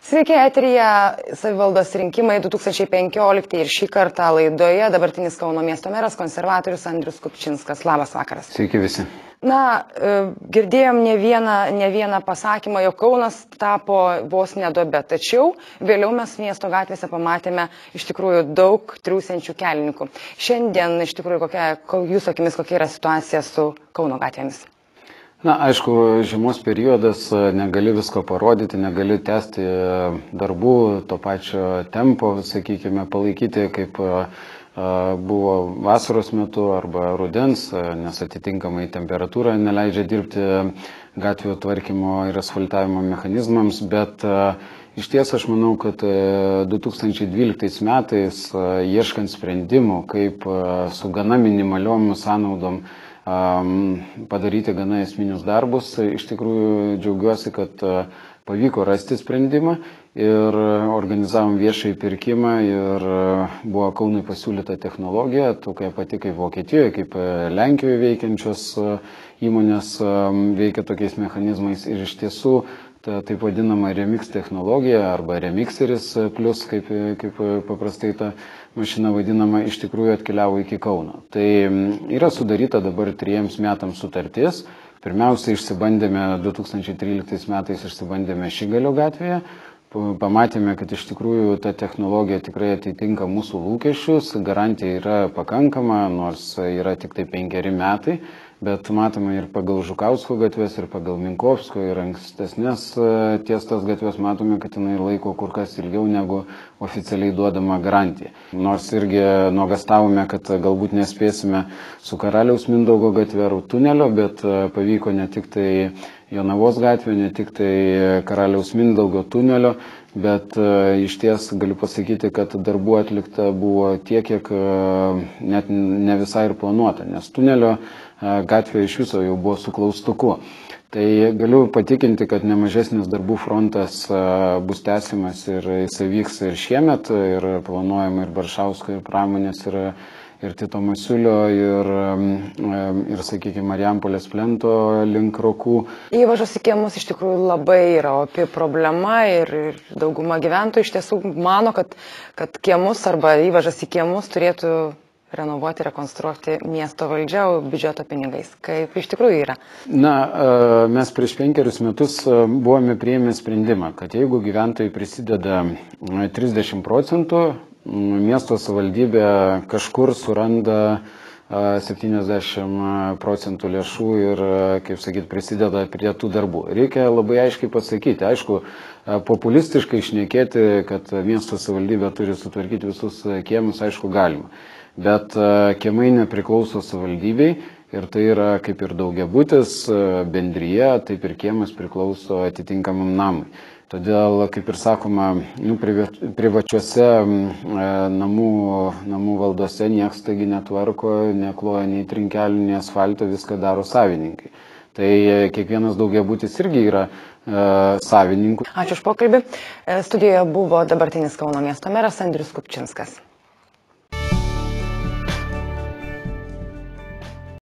Sveiki, eteryje savivaldos rinkimai 2015 ir šį kartą laidoje dabartinis Kauno miesto meras konservatorius Andrius Kupčinskas. Labas vakaras. Sveiki visi. Girdėjom ne vieną pasakymą, jog Kaunas tapo vos neduobe, tačiau vėliau mes miesto gatvėse pamatėme iš tikrųjų daug triūsiančių kelininkų. Šiandien iš tikrųjų jūsų akimis kokia yra situacija su Kauno gatvėmis? Aišku, žiemos periodas, negali visko parodyti, negali tęsti darbų, to pačio tempo, sakykime, palaikyti, kaip buvo vasaros metu arba rudens, nes atitinkamai temperatūra neleidžia dirbti gatvių tvarkymo ir asfaltavimo mechanizmams, bet iš ties aš manau, kad 2012 metais, ieškant sprendimų, kaip su gana minimaliom sąnaudom padaryti gana esminius darbus. Iš tikrųjų džiaugiuosi, kad pavyko rasti sprendimą ir organizavom viešąjį pirkimą ir buvo Kaunui pasiūlyta technologija, tokia pati kaip Vokietijoje, kaip Lenkijoje veikiančios įmonės veikia tokiais mechanizmais ir iš tiesų taip vadinama Remix technologija arba Remixeris plus, kaip paprastai ta mašina vadinama, iš tikrųjų atkeliavo iki Kauno. Tai yra sudaryta dabar 3 metams sutartis. Pirmiausia, 2013 metais išsibandėme Šigalio gatvėje. Pamatėme, kad iš tikrųjų ta technologija tikrai atitinka mūsų lūkesčius. Garantija yra pakankama, nors yra tik tai 5 metai. Bet matome ir pagal Žukausko gatvės, ir pagal Minkovsko, ir ankstesnės tiestas gatvės matome, kad jinai laiko kur kas ilgiau negu oficialiai duodama garantija. Nors irgi nuogastavome, kad galbūt nespėsime su Karaliaus Mindaugo gatve ar tunelio, bet pavyko ne tik tai Jonavos gatvė, ne tik tai Karaliaus Mindaugo tunelio, bet iš ties galiu pasakyti, kad darbų atlikta buvo tiek, kiek net ne visai ir planuota, nes tunelio gatvė iš viso jau buvo su klaustuku. Tai galiu patikinti, kad nemažesnis darbų frontas bus tęsiamas ir jisai vyks ir šiemet, ir planuojama ir Baršausko, ir Pramonės, ir Tito Masiulio, ir sakykime, Marijampolės plento link Rokų. Įvažos į kiemus iš tikrųjų labai yra opi problema ir dauguma gyventojų iš tiesų mano, kad kiemus arba įvažas į kiemus turėtų renovuoti, rekonstruoti miesto valdžia biudžeto pinigais. Kaip iš tikrųjų yra? Mes prieš 5 metus buvome priėmę sprendimą, kad jeigu gyventojai prisideda 30%, miesto savivaldybė kažkur suranda 70% lėšų ir, kaip sakyt, prisideda prie tų darbų. Reikia labai aiškiai pasakyti, aišku, populistiškai šnekėti, kad miesto savivaldybė turi sutvarkyti visus kiemus, aišku, galima. Bet kiemai nepriklauso savivaldybei ir tai yra kaip ir daugiabutis, bendryje, taip ir kiemas priklauso atitinkamam namui. Todėl, kaip ir sakoma, privačiuose namų valdose nieks taigi netvarko, nekloja nei trinkelių, nei asfalto, viską daro savininkai. Tai kiekvienas daugiabutis irgi yra savininkų. Ačiū už pokalbį. Studijoje buvo dabartinis Kauno miesto meras Andrius Kupčinskas.